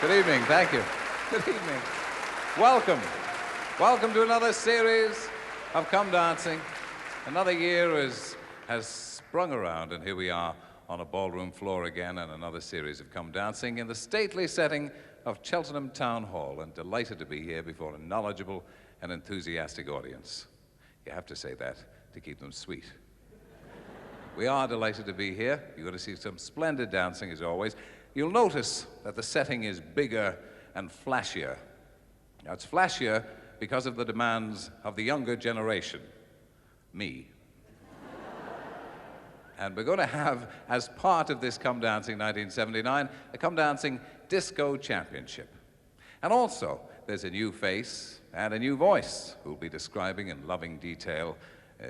Good evening, thank you. Good evening. Welcome. Welcome to another series of Come Dancing. Another year has sprung around, and here we are on a ballroom floor again, and another series of Come Dancing in the stately setting of Cheltenham Town Hall, and delighted to be here before a knowledgeable and enthusiastic audience. You have to say that to keep them sweet. We are delighted to be here. You're going to see some splendid dancing, as always. You'll notice that the setting is bigger and flashier. Now, it's flashier because of the demands of the younger generation, me. And we're going to have, as part of this Come Dancing 1979, a Come Dancing Disco Championship. And also, there's a new face and a new voice who'll be describing in loving detail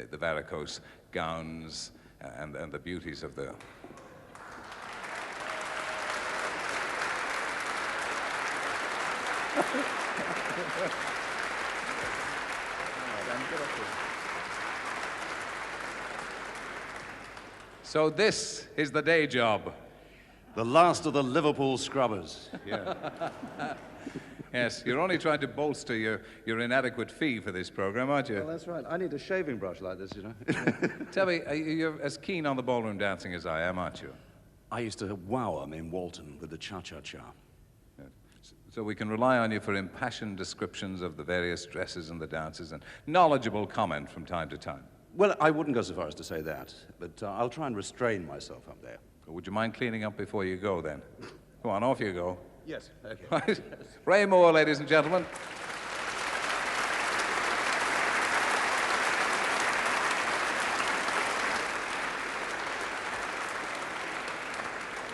the varicose gowns and the beauties of the... So this is the day job. The last of the Liverpool scrubbers. Yeah. Yes, you're only trying to bolster your inadequate fee for this program, aren't you? Well, that's right. I need a shaving brush like this, you know. Tell me, you're as keen on the ballroom dancing as I am, aren't you? I used to wow 'em in Walton with the cha-cha-cha. So we can rely on you for impassioned descriptions of the various dresses and the dances and knowledgeable comment from time to time. Well, I wouldn't go so far as to say that, but I'll try and restrain myself up there. Would you mind cleaning up before you go, then? Come on, off you go. Yes, okay. Right. Ray Moore, ladies and gentlemen.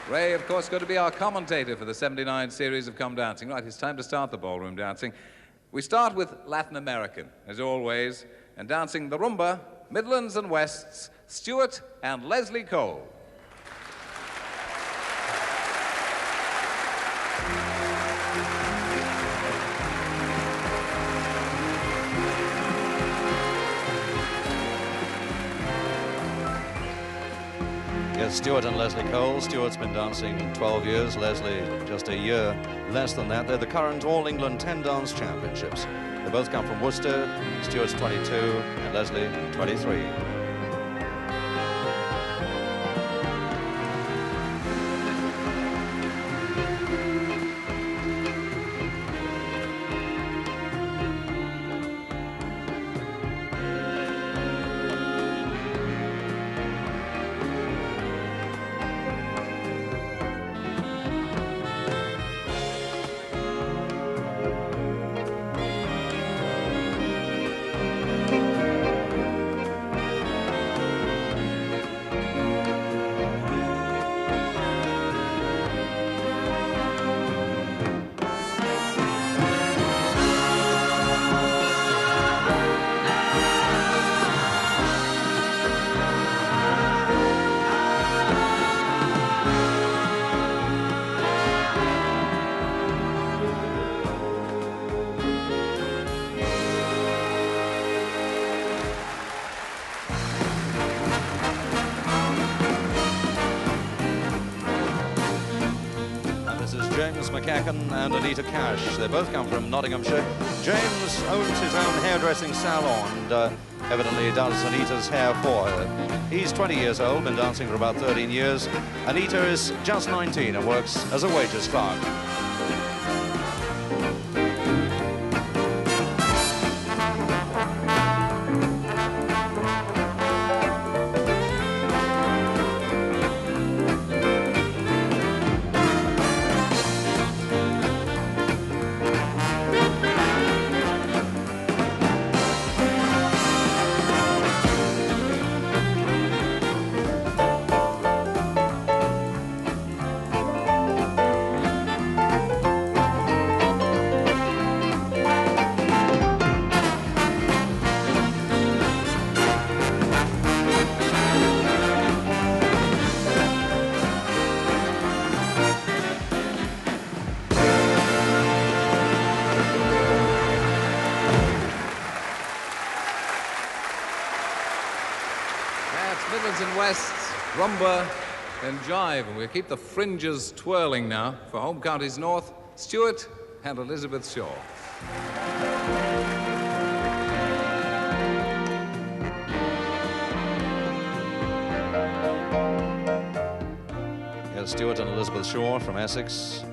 Ray, of course, going to be our commentator for the 79 series of Come Dancing. Right, it's time to start the ballroom dancing. We start with Latin American, as always, and dancing the rumba, Midlands and Wests, Stuart and Leslie Cole. Yes, Stuart and Leslie Cole. Stuart's been dancing 12 years, Leslie just a year less than that. They're the current All England 10 Dance Championships. They both come from Worcester. Stuart's 22 and Leslie 23. And Anita Cash. They both come from Nottinghamshire. James owns his own hairdressing salon and evidently does Anita's hair for her. He's 20 years old, been dancing for about 13 years. Anita is just 19 and works as a wages clerk. Midlands and Wests, rumba and jive. And we'll keep the fringes twirling now for home counties north, Stuart and Elizabeth Shaw. Here's Stuart and Elizabeth Shaw from Essex.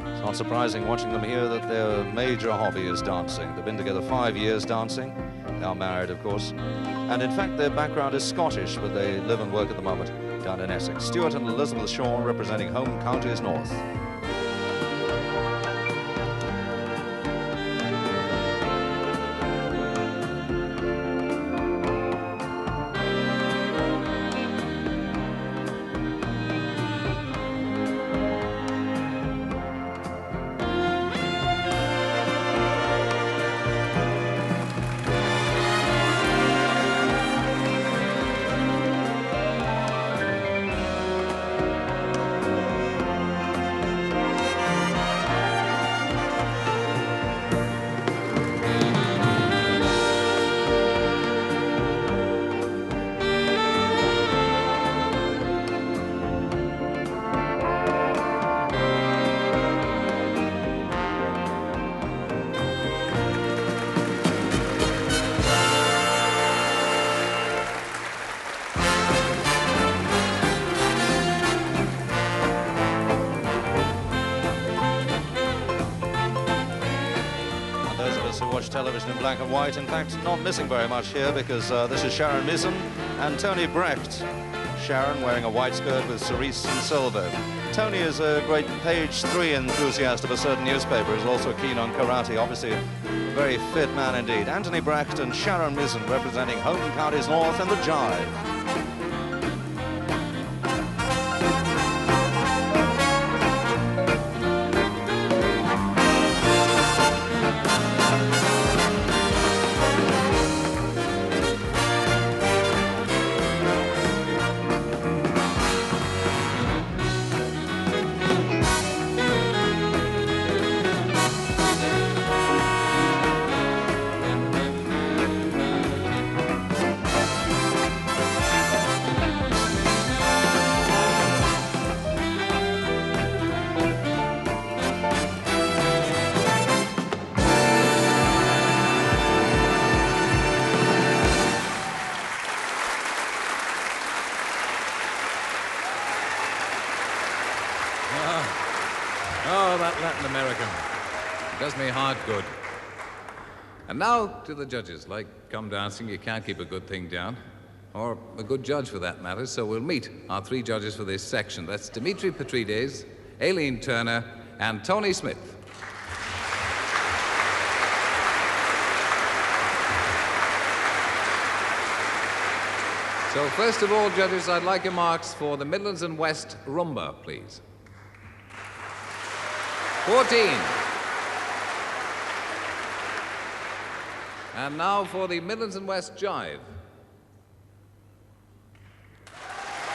It's not surprising watching them here that their major hobby is dancing. They've been together 5 years dancing. They are married, of course. And in fact, their background is Scottish, but they live and work at the moment down in Essex. Stuart and Elizabeth Shaw representing home counties north. Television in black and white, in fact not missing very much here because this is Sharon Misen and Tony Brecht. Sharon wearing a white skirt with cerise and silver. Tony is a great page 3 enthusiast of a certain newspaper, is also keen on karate, obviously a very fit man indeed. Anthony Brecht and Sharon Misen representing home counties north and the jive. Oh, that Latin American does me heart good. And now to the judges. Like Come Dancing, you can't keep a good thing down, or a good judge for that matter, so we'll meet our 3 judges for this section. That's Dimitri Petrides, Aileen Turner, and Tony Smith. So first of all, judges, I'd like your marks for the Midlands and West Rumba, please. 14. And now for the Midlands and West Jive.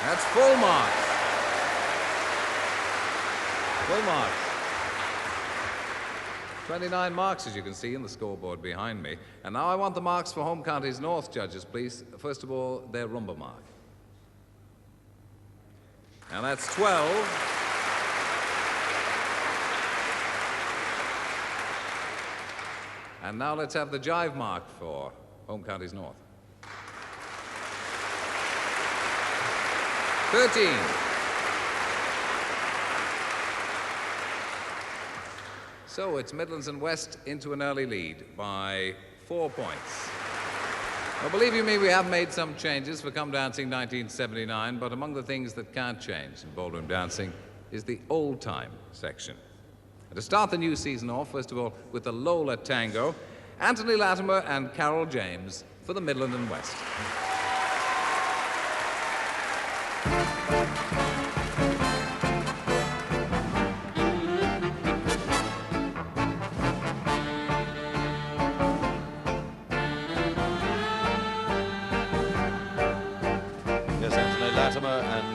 That's full marks. Full marks. 29 marks, as you can see in the scoreboard behind me. And now I want the marks for Home Counties North, judges, please. First of all, their rumba mark. And that's 12. And now let's have the jive mark for Home Counties North. 13. So it's Midlands and West into an early lead by 4 points. Well, believe you me, we have made some changes for Come Dancing 1979, but among the things that can't change in ballroom dancing is the old time section. And to start the new season off, first of all, with the Lola Tango, Anthony Latimer and Carol James for the Midland and West.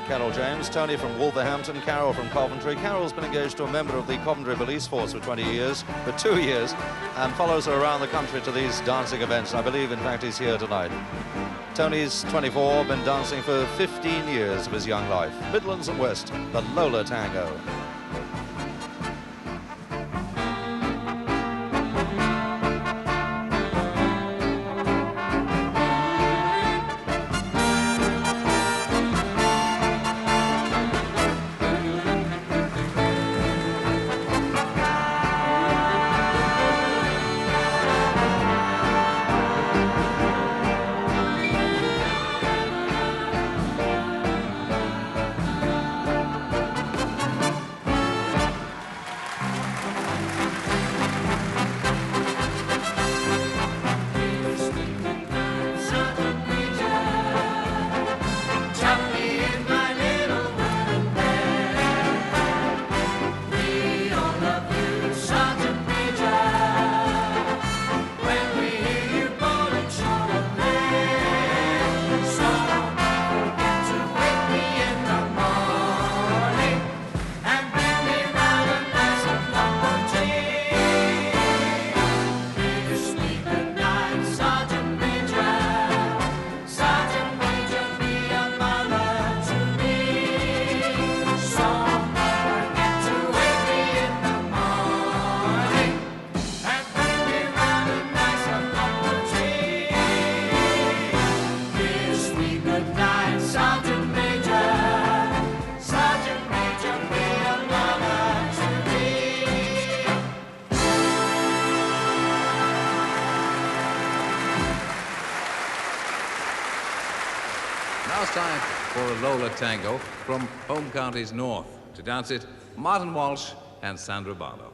Carol James, Tony from Wolverhampton, Carol from Coventry. Carol's been engaged to a member of the Coventry Police Force for 2 years, and follows her around the country to these dancing events. I believe, in fact, he's here tonight. Tony's 24, been dancing for 15 years of his young life. Midlands and West, the Lola Tango. Now it's time for a Lola tango from home counties north. To dance it, Martin Walsh and Sandra Barlow.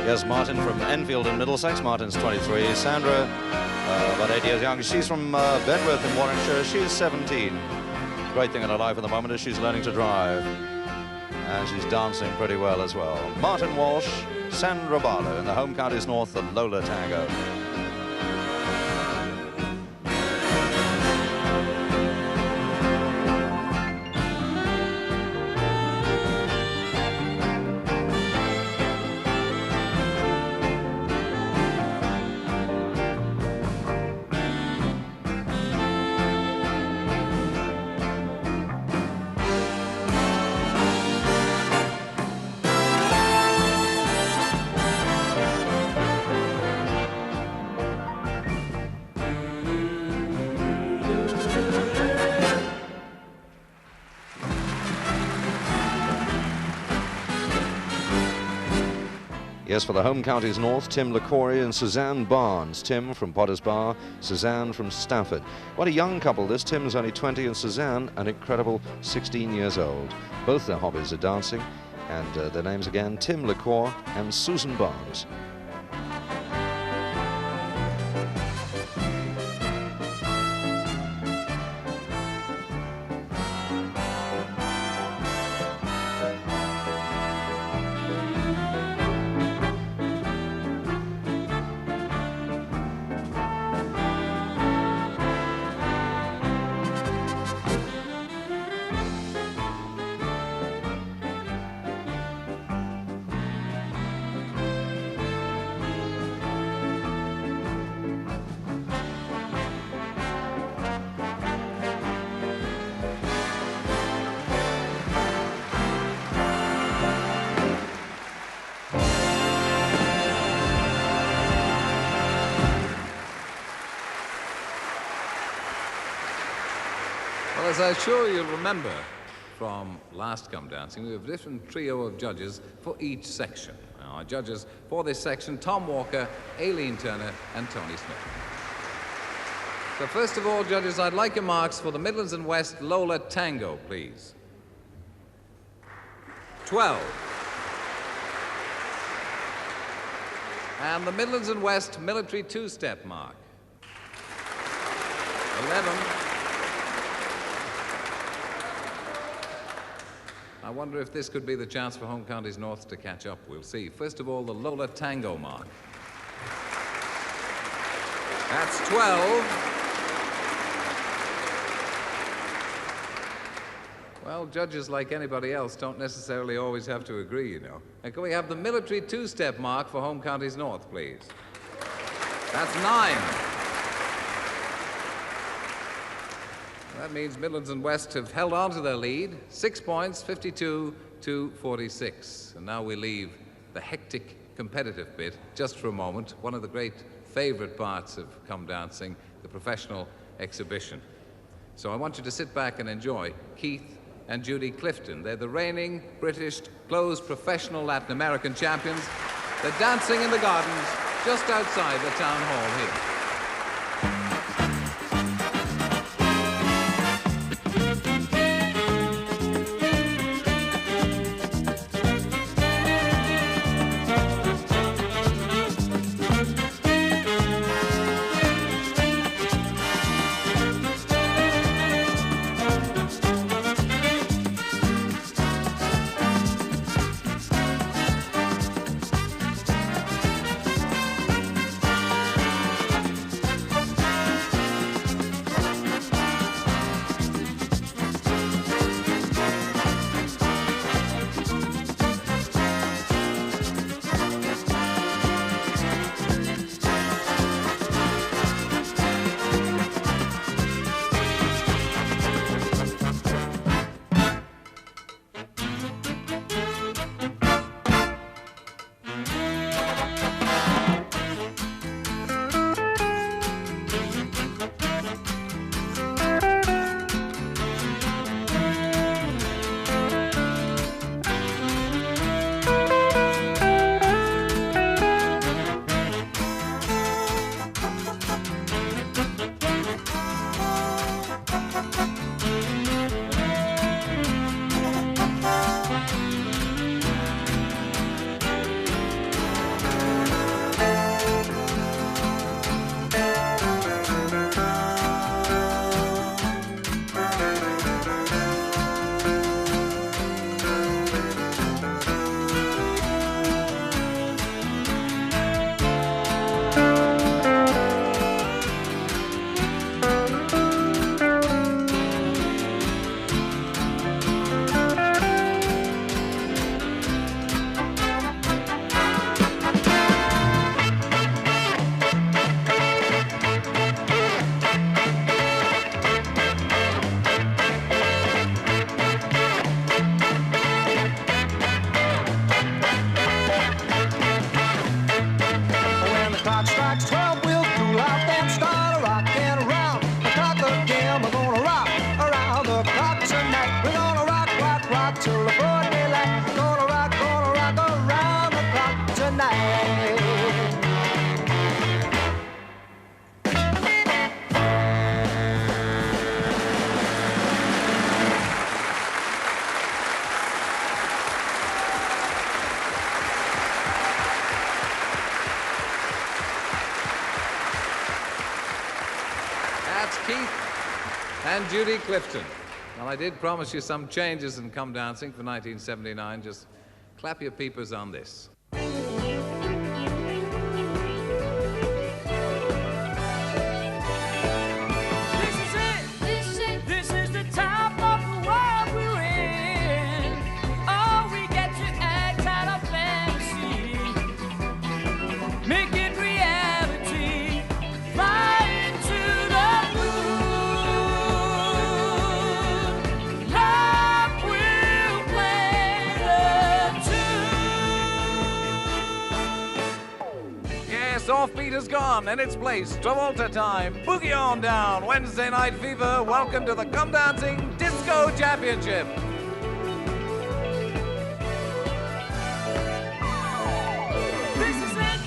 Yes, Martin from Enfield in Middlesex. Martin's 23. Sandra, about 8 years younger. She's from Bedworth in Warwickshire. She's 17. Great thing in her life at the moment is she's learning to drive. And she's dancing pretty well as well. Martin Walsh, Sandra Barlow in the home counties north, the Lola Tango. Yes, for the home counties north, Tim LaCory and Suzanne Barnes. Tim from Potters Bar, Suzanne from Stafford. What a young couple this. Tim's only 20 and Suzanne an incredible 16 years old. Both their hobbies are dancing, and their names again, Tim LaCory and Susan Barnes. Well, as I'm sure you'll remember from last Come Dancing, we have a different trio of judges for each section. Now, our judges for this section, Tom Walker, Aileen Turner, and Tony Smith. So first of all, judges, I'd like your marks for the Midlands and West Lola Tango, please. 12. And the Midlands and West Military Two-Step mark. 11. I wonder if this could be the chance for home counties north to catch up. We'll see. First of all, the Lola Tango mark. That's 12. Well, judges, like anybody else, don't necessarily always have to agree, you know. And can we have the military two-step mark for home counties north, please? That's 9. That means Midlands and West have held on to their lead. 6 points, 52 to 46. And now we leave the hectic competitive bit just for a moment. One of the great favorite parts of Come Dancing, the professional exhibition. So I want you to sit back and enjoy Keith and Judy Clifton. They're the reigning British closed professional Latin American champions. They're dancing in the gardens just outside the town hall here. and Judy Clifton. Well, I did promise you some changes in Come Dancing for 1979. Just clap your peepers on this. Offbeat is gone, and its place, Travolta time. Boogie on down, Wednesday Night Fever. Welcome to the Come Dancing Disco Championship. This is it,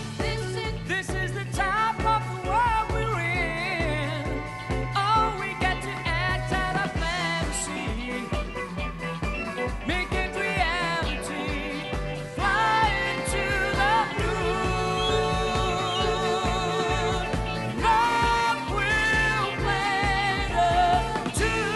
this is the time of the world we're in. Oh, we get to act out our fantasy, make it reality, fly into the blue. Love will play the tune.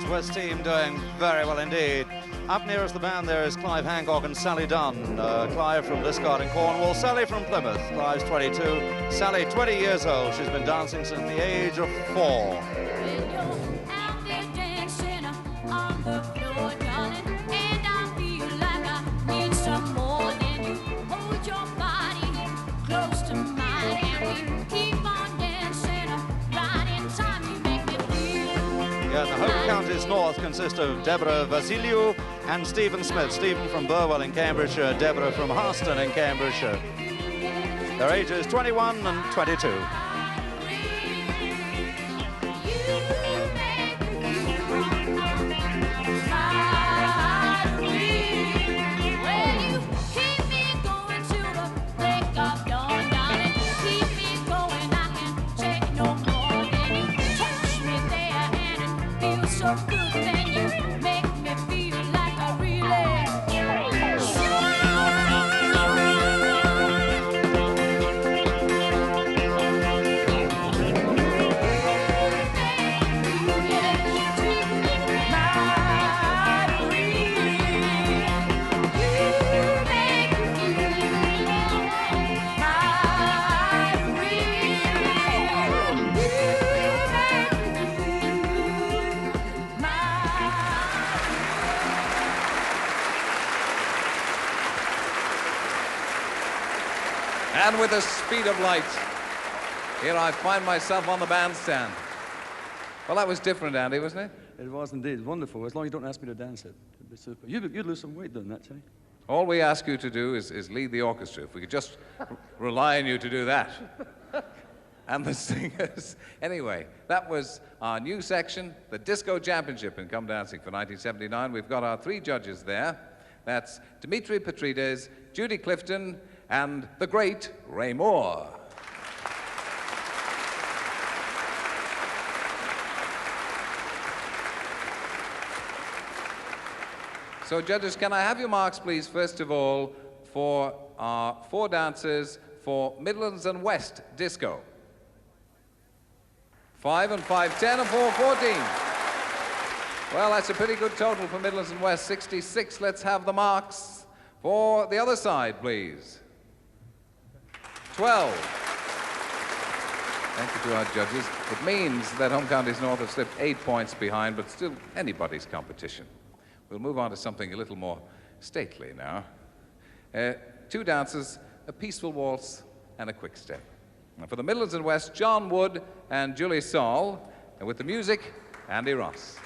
West team doing very well indeed. Up nearest the band there is Clive Hancock and Sally Dunn. Clive from Liscard in Cornwall, Sally from Plymouth. Clive's 22, Sally 20 years old. She's been dancing since the age of 4. The home counties north consist of Deborah Vasiliou and Stephen Smith. Stephen from Burwell in Cambridgeshire, Deborah from Harston in Cambridgeshire. Their ages 21 and 22. So good, then you make me feel like I really And with the speed of light, here I find myself on the bandstand. Well, that was different, Andy, wasn't it? It was indeed. Wonderful. As long as you don't ask me to dance it. It'd be super. You'd lose some weight doing that, Tony. All we ask you to do is lead the orchestra. If we could just rely on you to do that. And the singers. Anyway, that was our new section, the Disco Championship in Come Dancing for 1979. We've got our 3 judges there. That's Dimitri Petrides, Judy Clifton, and the great Ray Moore. So, judges, can I have your marks, please, first of all, for our 4 dancers for Midlands and West Disco? 5 and 5, 10 and 4, 14. Well, that's a pretty good total for Midlands and West, 66. Let's have the marks for the other side, please. 12. Thank you to our judges. It means that Home Counties North have slipped 8 points behind, but still anybody's competition. We'll move on to something a little more stately now. 2 dances, a peaceful waltz, and a quick step. And for the Midlands and West, John Wood and Julie Saul, and with the music, Andy Ross.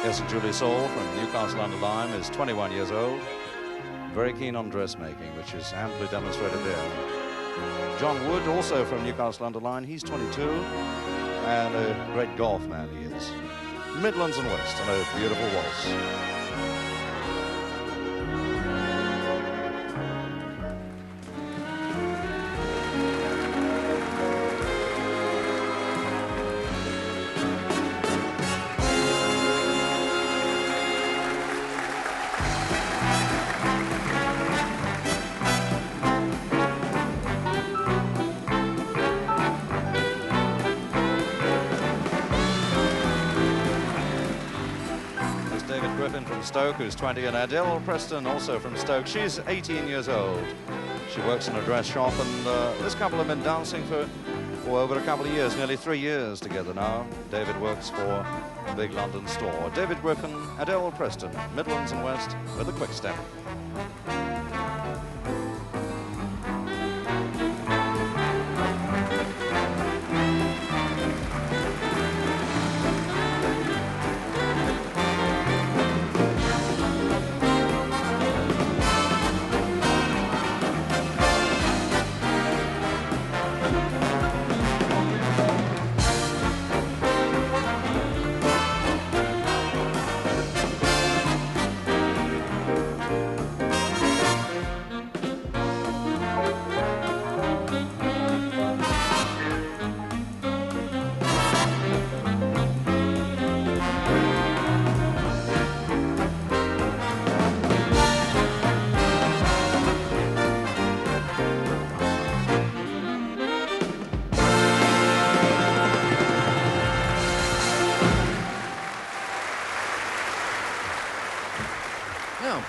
Yes, Julie Saul from Newcastle under Lyme is 21 years old, very keen on dressmaking, which is amply demonstrated there. John Wood, also from Newcastle under Lyme, he's 22, and a great golf man he is. Midlands and West, and a beautiful waltz. From Stoke, who's 20, and Adele Preston, also from Stoke. She's 18 years old. She works in a dress shop, and this couple have been dancing for over a couple of years, nearly 3 years together now. David works for a big London store. David Griffin, Adele Preston, Midlands and West with a quick step.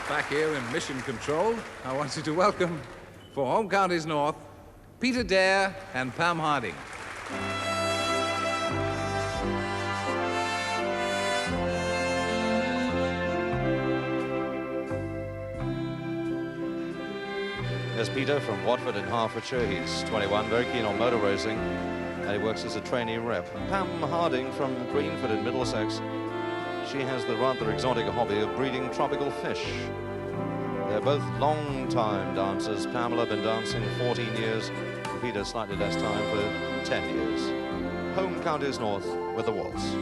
Back here in Mission Control, I want you to welcome, for Home Counties North, Peter Dare and Pam Harding. There's Peter from Watford in Hertfordshire. He's 21, very keen on motor racing, and he works as a trainee rep. Pam Harding from Greenford in Middlesex. She has the rather exotic hobby of breeding tropical fish. They're both long-time dancers. Pamela been dancing 14 years, Peter slightly less time for 10 years. Home Counties North with the waltz.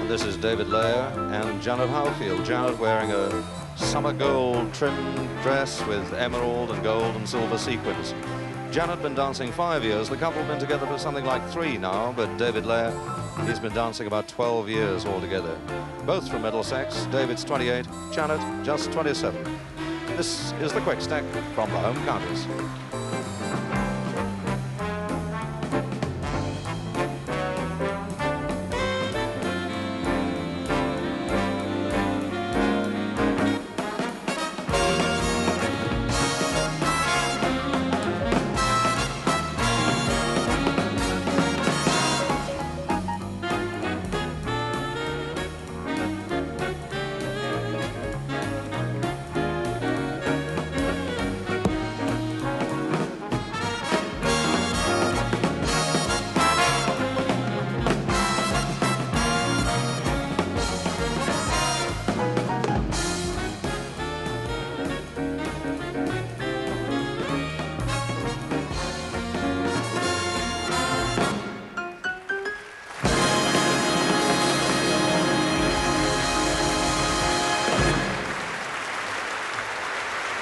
This is David Layer and Janet Howfield. Janet wearing a summer gold trim dress with emerald and gold and silver sequins. Janet been dancing 5 years. The couple have been together for something like 3 now, but David Lair, he's been dancing about 12 years altogether. Both from Middlesex. David's 28, Janet just 27. This is the quick stack from the home counties.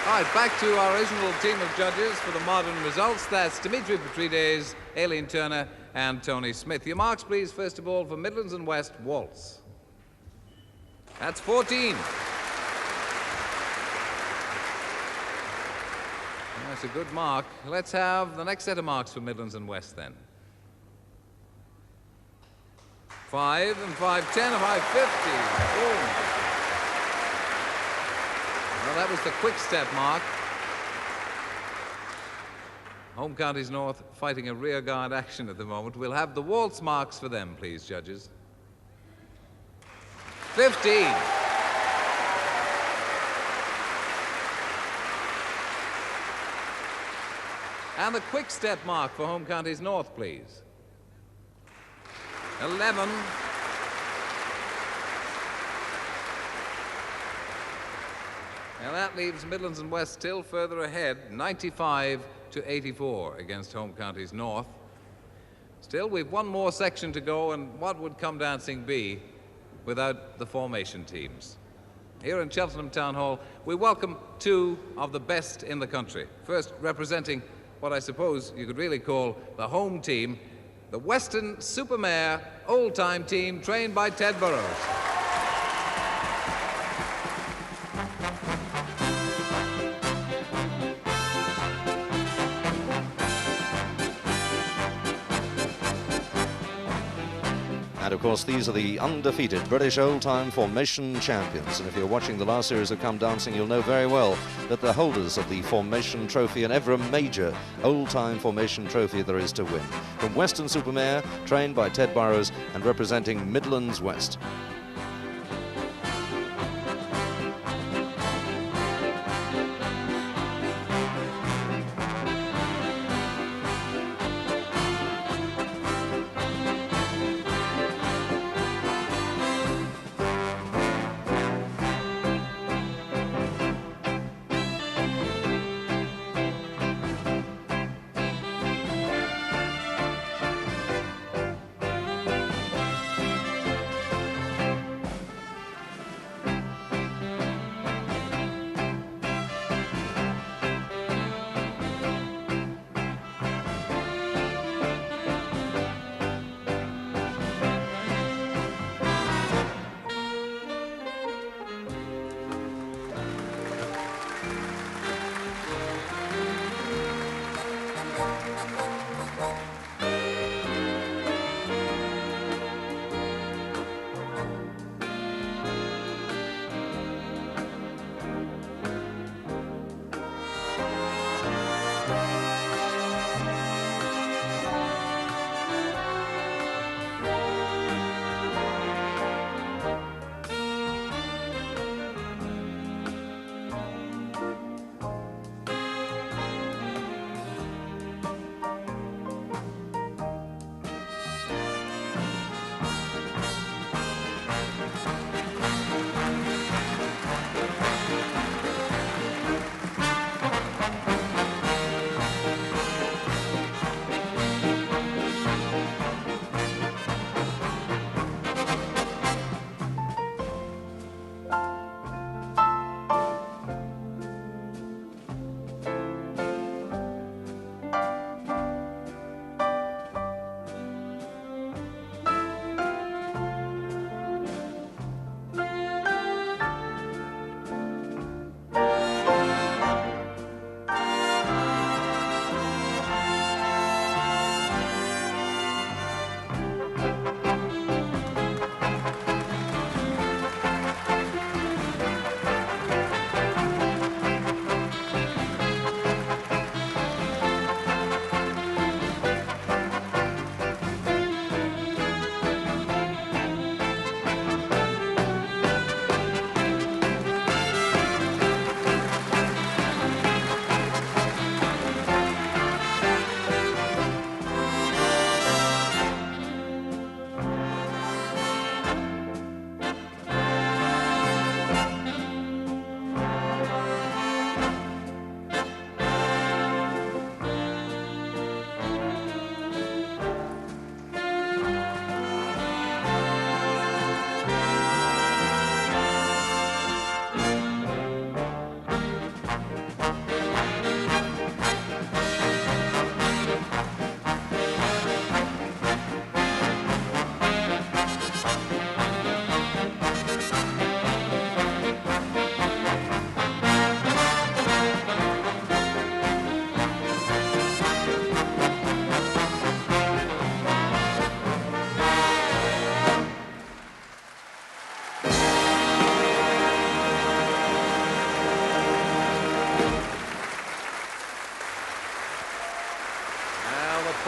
All right, back to our original team of judges for the modern results. That's Dimitri Petrides, Aileen Turner, and Tony Smith. Your marks, please, first of all, for Midlands and West Waltz. That's 14. That's a good mark. Let's have the next set of marks for Midlands and West, then. 5 and 5, 10 and 5, 50. Boom. Well, that was the quick step mark. Home Counties North fighting a rearguard action at the moment. We'll have the waltz marks for them, please, judges. 15. And the quick step mark for Home Counties North, please. 11. Now that leaves Midlands and West still further ahead, 95 to 84 against Home Counties North. Still, we've one more section to go, and what would come dancing be without the formation teams? Here in Cheltenham Town Hall, we welcome 2 of the best in the country. First, representing what I suppose you could really call the home team, the Western Supermare old-time team trained by Ted Burrows. And of course, these are the undefeated British old-time formation champions. And if you're watching the last series of Come Dancing, you'll know very well that the holders of the formation trophy and every major old-time formation trophy there is to win. From Western Supermare, trained by Ted Burrows and representing Midlands West.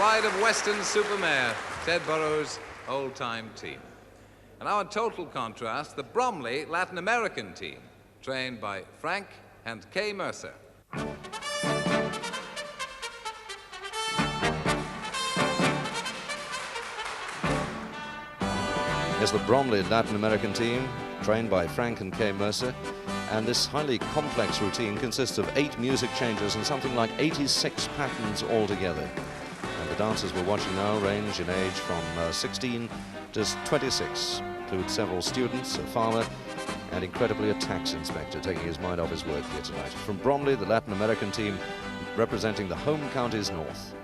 pride of Western Supermare, Ted Burrows' old-time team. And now in total contrast, the Bromley Latin American team, trained by Frank and Kay Mercer. Here's the Bromley Latin American team, trained by Frank and Kay Mercer. And this highly complex routine consists of 8 music changes and something like 86 patterns altogether. And the dancers we're watching now range in age from 16 to 26. Include several students, a farmer, and incredibly a tax inspector taking his mind off his work here tonight. From Bromley, the Latin American team representing the home counties north.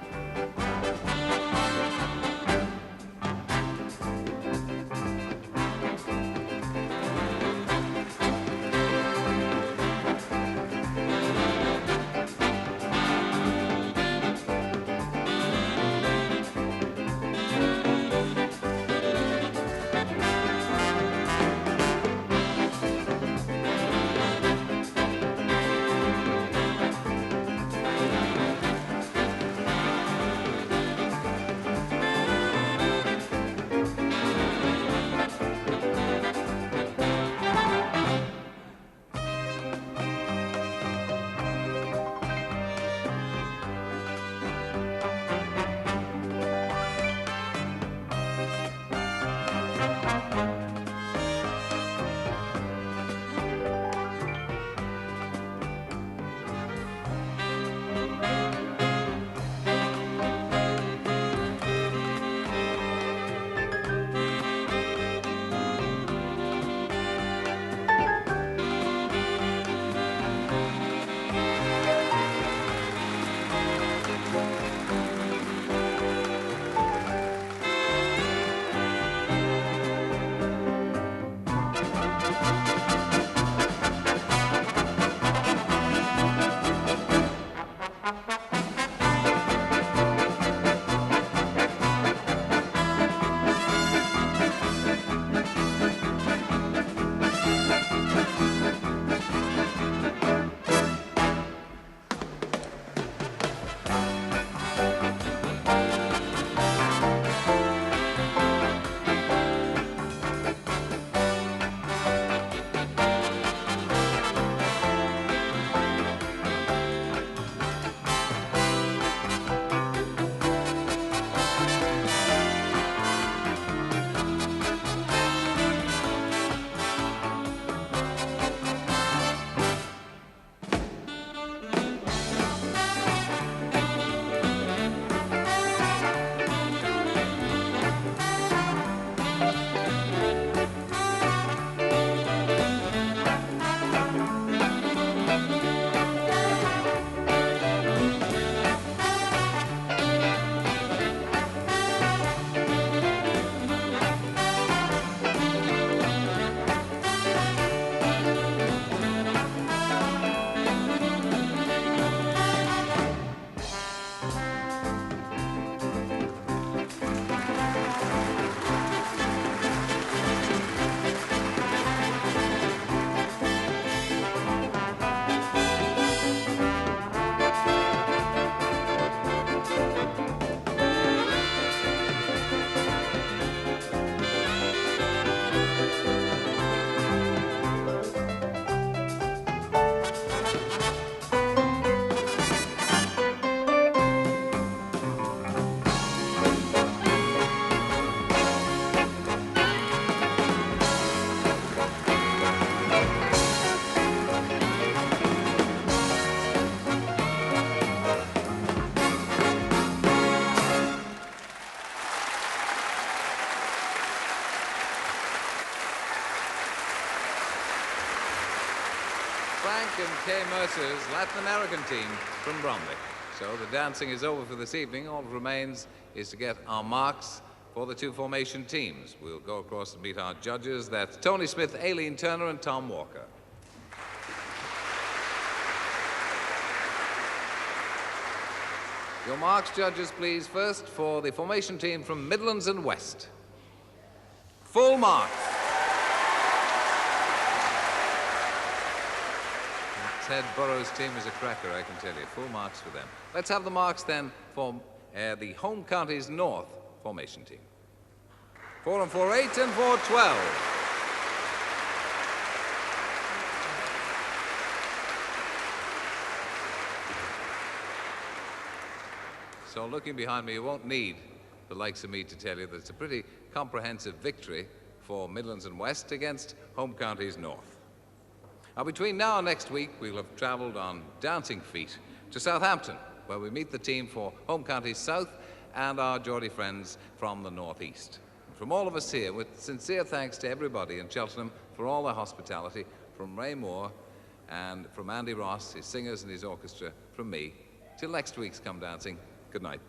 Frank and Kay Mercer's Latin American team from Bromley. So the dancing is over for this evening. All that remains is to get our marks for the 2 formation teams. We'll go across and meet our judges. That's Tony Smith, Aileen Turner, and Tom Walker. Your marks, judges, please. First, for the formation team from Midlands and West. Full marks. Ted Burrows' team is a cracker, I can tell you. Full marks for them. Let's have the marks then for the Home Counties North formation team. 4 and 4, 8 and 4, 12. So looking behind me, you won't need the likes of me to tell you that it's a pretty comprehensive victory for Midlands and West against Home Counties North. Now, between now and next week, we'll have travelled on dancing feet to Southampton, where we meet the team for Home Counties South and our Geordie friends from the North East. From all of us here, with sincere thanks to everybody in Cheltenham for all their hospitality, from Ray Moore and from Andy Ross, his singers and his orchestra, from me, till next week's Come Dancing, good night.